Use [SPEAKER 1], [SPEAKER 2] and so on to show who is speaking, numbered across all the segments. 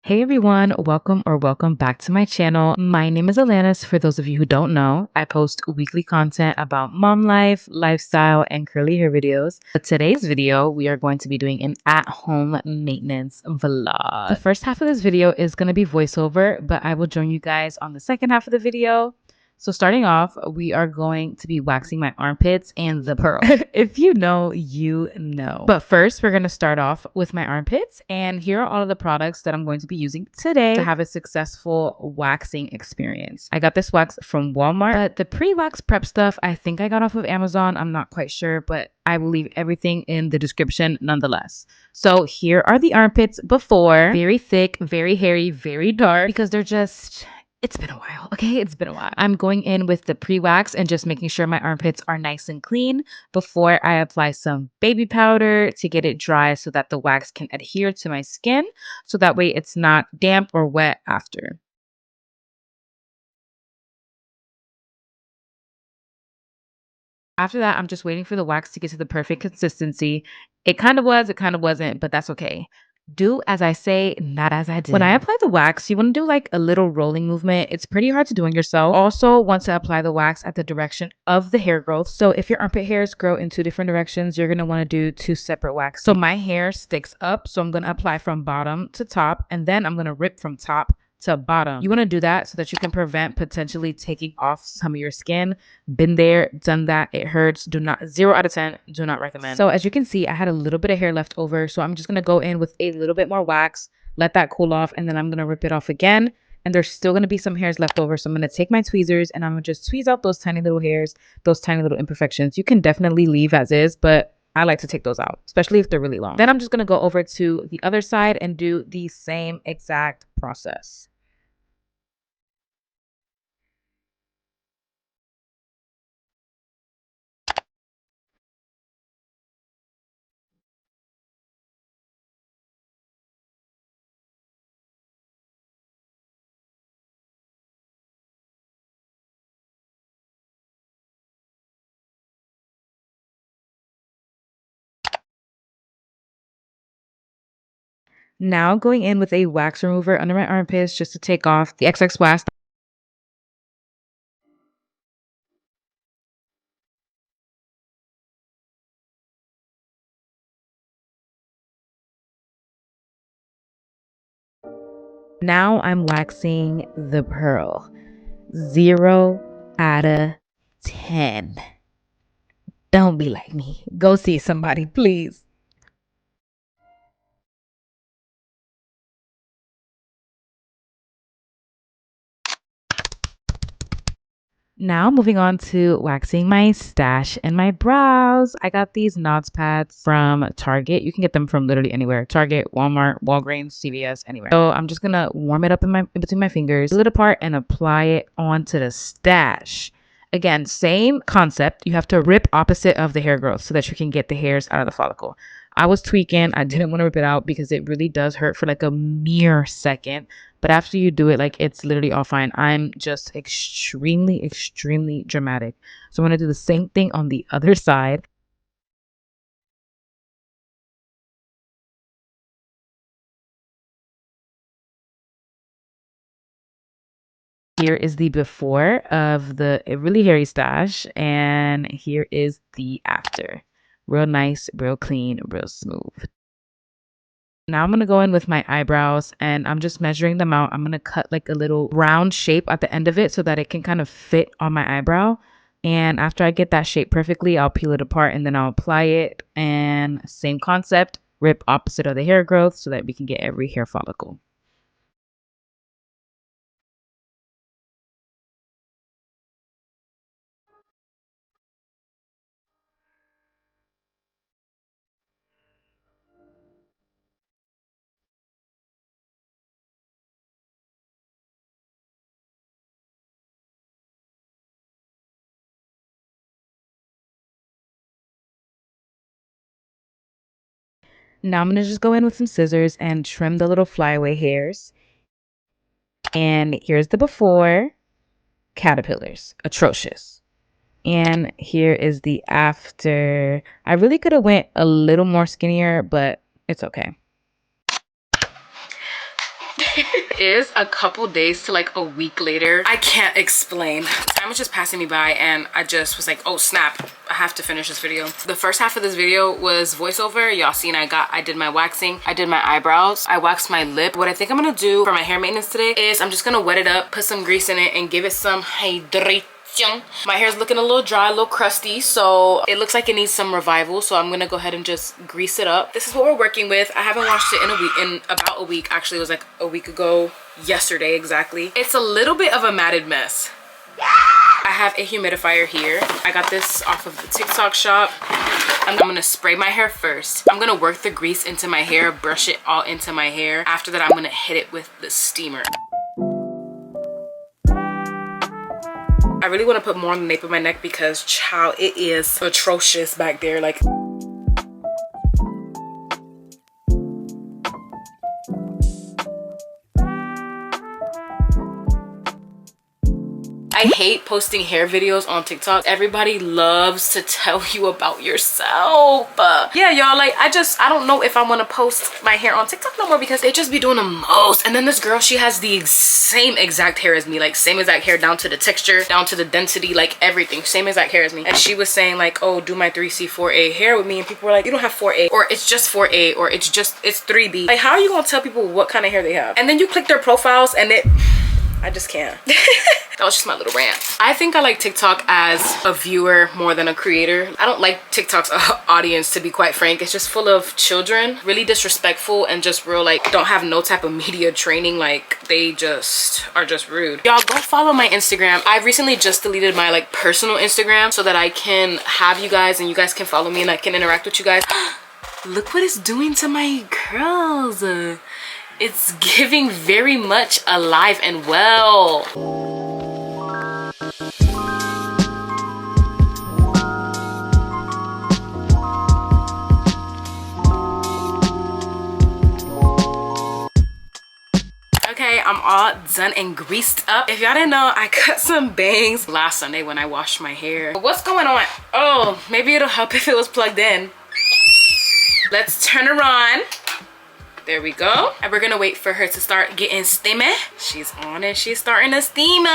[SPEAKER 1] Hey everyone, welcome back to my channel. My name is Alanis. For those of you who don't know, I post weekly content about mom life, lifestyle, and curly hair videos. For today's video, we are going to be doing an at-home maintenance vlog. The first half of this video is going to be voiceover, but I will join you guys on the second half of the video. So starting off, we are going to be waxing my armpits and the pearl. If you know, you know. But first, we're going to start off with my armpits. And here are all of the products that I'm going to be using today to have a successful waxing experience. I got this wax from Walmart, but the pre-wax prep stuff, I think I got off of Amazon. I'm not quite sure, but I will leave everything in the description nonetheless. So here are the armpits before. Very thick, very hairy, very dark because they're just... It's been a while, okay? It's been a while. I'm going in with the pre-wax and just making sure my armpits are nice and clean before I apply some baby powder to get it dry so that the wax can adhere to my skin so that way it's not damp or wet after. After that, I'm just waiting for the wax to get to the perfect consistency. It kind of was, it kind of wasn't, but that's okay. Do as I say, not as I do. When I apply the wax, you want to do like a little rolling movement. It's pretty hard to do on yourself. Also want to apply the wax at the direction of the hair growth. So if your armpit hairs grow in two different directions, you're going to want to do two separate wax. So my hair sticks up. So I'm going to apply from bottom to top, and then I'm going to rip from top to bottom. You want to do that so that you can prevent potentially taking off some of your skin. Been there, done that. It hurts. Do not, 0 out of 10, do not recommend. So as you can see, I had a little bit of hair left over. So I'm just going to go in with a little bit more wax, let that cool off, and then I'm going to rip it off again. And there's still going to be some hairs left over. So I'm going to take my tweezers and I'm going to just tweeze out those tiny little hairs, those tiny little imperfections. You can definitely leave as is, but I like to take those out, especially if they're really long. Then I'm just going to go over to the other side and do the same exact process. Now going in with a wax remover under my armpits just to take off the excess wax. Now I'm waxing the pearl. 0 out of 10. Don't be like me. Go see somebody, please. Now moving on to waxing my stash and my brows. I got these Knots pads from Target. You can get them from literally anywhere. Target, Walmart, Walgreens, CVS, anywhere. So I'm just gonna warm it up in between my fingers, pull it apart and apply it onto the stash. Again, same concept. You have to rip opposite of the hair growth so that you can get the hairs out of the follicle. I was tweaking. I didn't want to rip it out because it really does hurt for like a mere second. But after you do it, like it's literally all fine. I'm just extremely dramatic. So I'm going to do the same thing on the other side. Here is the before of the really hairy stash. And here is the after. Real nice, real clean, real smooth. Now I'm going to go in with my eyebrows and I'm just measuring them out. I'm going to cut like a little round shape at the end of it so that it can kind of fit on my eyebrow. And after I get that shape perfectly, I'll peel it apart and then I'll apply it. And same concept, rip opposite of the hair growth so that we can get every hair follicle. Now I'm going to just go in with some scissors and trim the little flyaway hairs. And here's the before. Caterpillars. Atrocious. And here is the after. I really could have went a little more skinnier, but it's okay. It is a couple days to like a week later. I can't explain. Time was just passing me by and I just was like, oh snap, I have to finish this video. The first half of this video was voiceover. Y'all seen I did my waxing, I did my eyebrows, I waxed my lip. What I think I'm gonna do for my hair maintenance today is I'm just gonna wet it up, put some grease in it, and give it some hydration. My hair's looking a little dry, a little crusty, so it looks like it needs some revival, so I'm gonna go ahead and just grease it up. This is what we're working with. I haven't washed it in about a week. Actually, it was like a week ago yesterday exactly. It's a little bit of a matted mess. I have a humidifier here. I got this off of the TikTok shop. I'm gonna spray my hair first. I'm gonna work the grease into my hair, brush it all into my hair. After that, I'm gonna hit it with the steamer. I really want to put more on the nape of my neck because, child, it is atrocious back there. Like, I hate posting hair videos on TikTok. Everybody loves to tell you about yourself. Yeah, y'all, like, I don't know if I want to post my hair on TikTok no more because they just be doing the most. And then this girl, she has the same exact hair as me, like same exact hair down to the texture, down to the density, like everything, same exact hair as me. And she was saying like, oh, do my 3C 4A hair with me, and people were like, you don't have 4A, or it's just 4A, or it's 3B. Like, how are you gonna tell people what kind of hair they have? And then you click their profiles and I just can't. That was just my little rant. I think I like TikTok as a viewer more than a creator. I don't like TikTok's audience, to be quite frank. It's just full of children, really disrespectful, and just real like don't have no type of media training. Like, they just are just rude. Y'all go follow my Instagram. I recently just deleted my like personal Instagram so that I can have you guys and you guys can follow me and I can interact with you guys. Look what it's doing to my curls. It's giving very much alive and well. Okay, I'm all done and greased up. If y'all didn't know, I cut some bangs last Sunday when I washed my hair. What's going on? Oh, maybe it'll help if it was plugged in. Let's turn her on. There we go. And we're gonna wait for her to start getting steamy. She's on and she's starting to steam.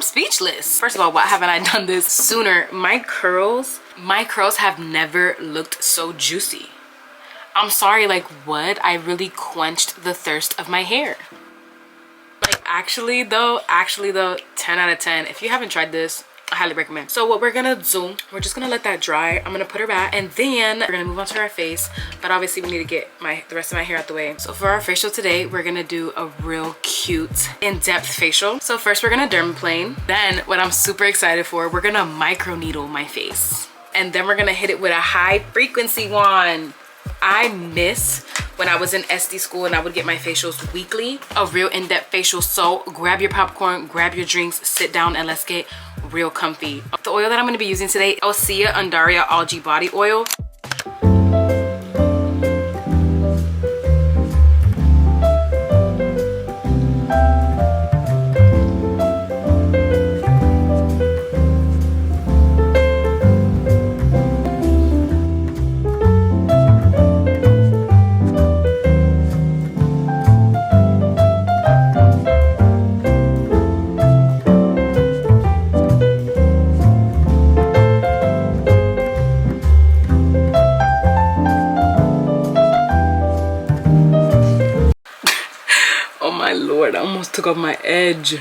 [SPEAKER 1] Speechless. First of all, why haven't I done this sooner? My curls have never looked so juicy. I'm sorry, like, what? I really quenched the thirst of my hair. Like, actually though, 10 out of 10. If you haven't tried this, I highly recommend. So what we're gonna do, we're just gonna let that dry. I'm gonna put her back and then we're gonna move on to our face. But obviously we need to get the rest of my hair out the way. So for our facial today, we're gonna do a real cute, in-depth facial. So first we're gonna dermaplane. Then what I'm super excited for, we're gonna microneedle my face. And then we're gonna hit it with a high frequency wand. I miss when I was in SD school and I would get my facials weekly, a real in-depth facial. So grab your popcorn, grab your drinks, sit down, and let's get real comfy. The oil that I'm going to be using today, Osea Undaria Algae Body Oil. Lord, I almost took off my edge.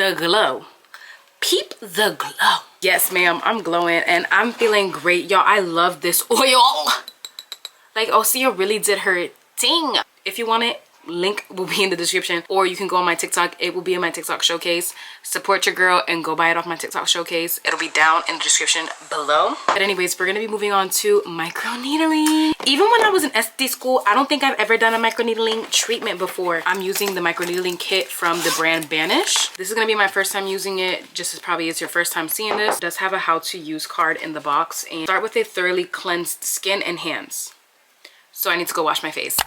[SPEAKER 1] the glow. Peep the glow. Yes, ma'am, I'm glowing and I'm feeling great, y'all. I love this oil. Like, Osea really did her thing. If you want it, link will be in the description, or you can go on my TikTok. It will be in my TikTok showcase. Support your girl and go buy it off my TikTok showcase. It'll be down in the description below. But anyways, we're gonna be moving on to micro needling. Even when I was in SD school, I don't think I've ever done a micro needling treatment before. I'm using the micro needling kit from the brand Banish. This is gonna be my first time using it, just as probably it's your first time seeing this. It does have a how to use card in the box, and start with a thoroughly cleansed skin and hands. So I need to go wash my face.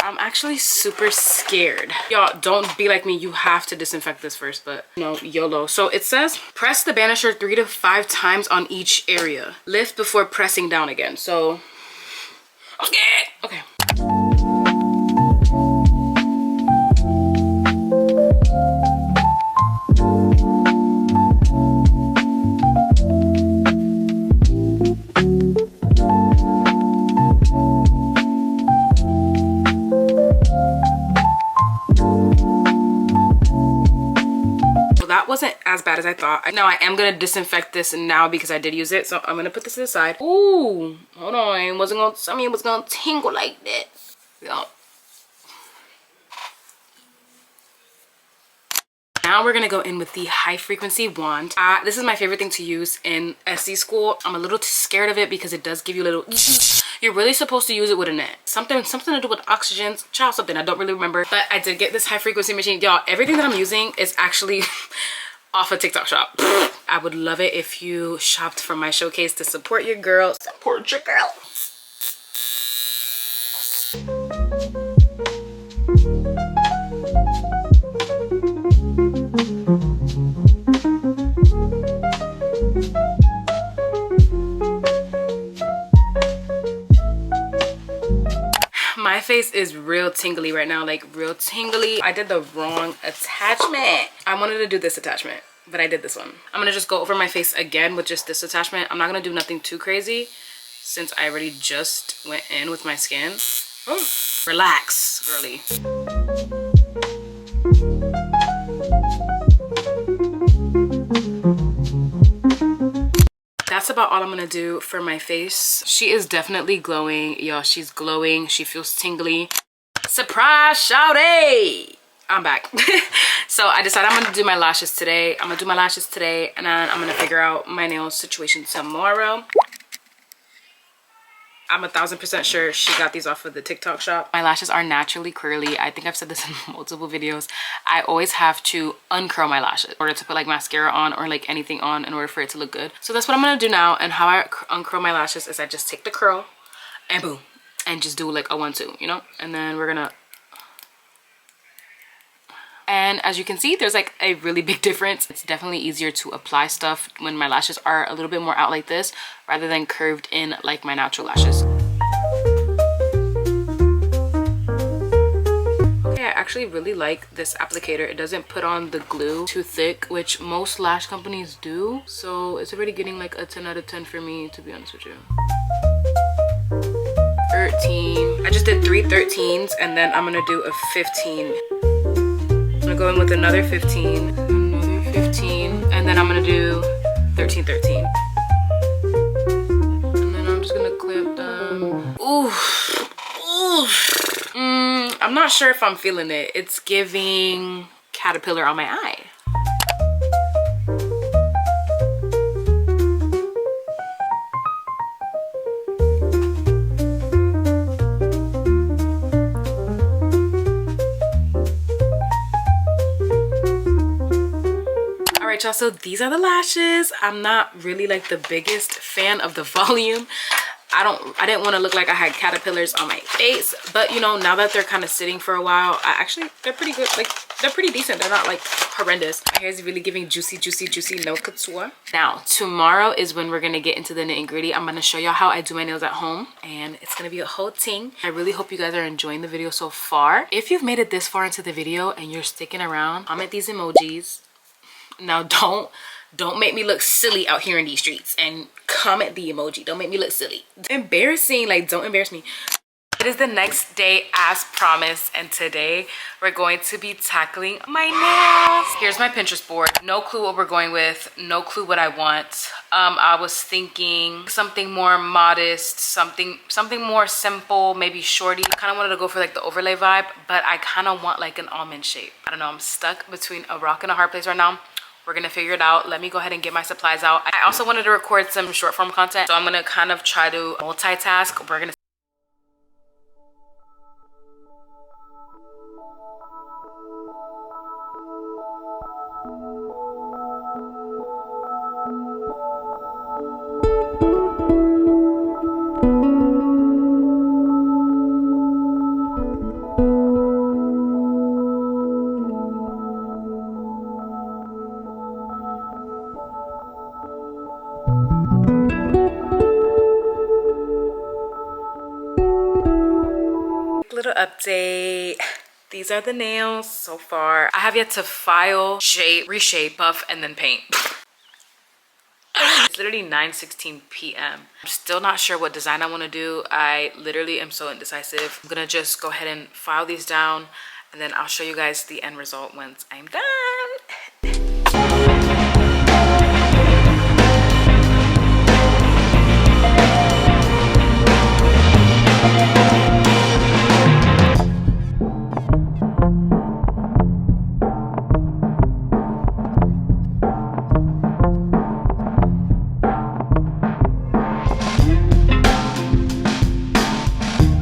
[SPEAKER 1] I'm actually super scared. Y'all, don't be like me. You have to disinfect this first, but no, YOLO. So it says, press the banisher 3 to 5 times on each area. Lift before pressing down again. So, I'm scared. Okay. Wasn't as bad as I thought. Now I am gonna disinfect this now because I did use it, so I'm gonna put this to the side. Ooh, hold on, it wasn't gonna tell me it was gonna tingle like that. Yeah. Now we're gonna go in with the high frequency wand. This is my favorite thing to use in SC school. I'm a little scared of it because it does give you a little you're really supposed to use it with a net. Something to do with oxygens, child something, I don't really remember. But I did get this high frequency machine. Y'all, everything that I'm using is actually off a TikTok shop. I would love it if you shopped from my showcase to support your girl. Support your girl. My face is real tingly right now, like real tingly. I did the wrong attachment. I wanted to do this attachment, but I did this one. I'm gonna just go over my face again with just this attachment. I'm not gonna do nothing too crazy since I already just went in with my skin. Oh, relax, girly. That's about all I'm gonna do for my face. She is definitely glowing, y'all. She's glowing. She feels tingly. Surprise, shawty! I'm back. So I decided I'm gonna do my lashes today. I'm gonna do my lashes today, and then I'm gonna figure out my nail situation tomorrow. I'm 1000% sure she got these off of the TikTok shop. My lashes are naturally curly. I think I've said this in multiple videos. I always have to uncurl my lashes in order to put like mascara on or like anything on in order for it to look good. So that's what I'm gonna do now. And how I uncurl my lashes is I just take the curl and boom, and just do like a 1-2, you know? And then we're gonna, and as you can see, there's like a really big difference. It's definitely easier to apply stuff when my lashes are a little bit more out like this rather than curved in like my natural lashes. Okay, I actually really like this applicator. It doesn't put on the glue too thick, which most lash companies do. So it's already getting like a 10 out of 10 for me, to be honest with you. 13. I just did 3 13s and then I'm gonna do a 15. I'm gonna go in with another 15, another 15, and then I'm gonna do 13, 13. And then I'm just gonna clip them. Ooh, ooh. I'm not sure if I'm feeling it. It's giving caterpillar on my eye. Y'all, so these are the lashes. I'm not really like the biggest fan of the volume. I didn't want to look like I had caterpillars on my face, but you know, now that they're kind of sitting for a while, they're pretty good. Like, they're pretty decent. They're not like horrendous. My hair is really giving juicy, juicy, juicy, no couture. Now tomorrow is when we're gonna get into the nitty-gritty. I'm gonna show y'all how I do my nails at home, and it's gonna be a whole thing. I really hope you guys are enjoying the video so far. If you've made it this far into the video and you're sticking around, comment these emojis. Now don't make me look silly out here in these streets, and comment the emoji. Don't make me look silly. Embarrassing, like, don't embarrass me. It is the next day as promised, and today we're going to be tackling my nails. Here's my Pinterest board. No clue what we're going with, no clue what I want. I was thinking something more modest, something more simple, maybe shorty. I kind of wanted to go for like the overlay vibe, but I kind of want like an almond shape. I don't know, I'm stuck between a rock and a hard place right now. We're gonna figure it out. Let me go ahead and get my supplies out. I also wanted to record some short form content, so I'm gonna kind of try to multitask. We're gonna little update. These are the nails so far. I have yet to file, shape, reshape, buff, and then paint. It's literally 9:16 p.m. I'm still not sure what design I want to do. I literally am so indecisive. I'm gonna just go ahead and file these down, and then I'll show you guys the end result once I'm done.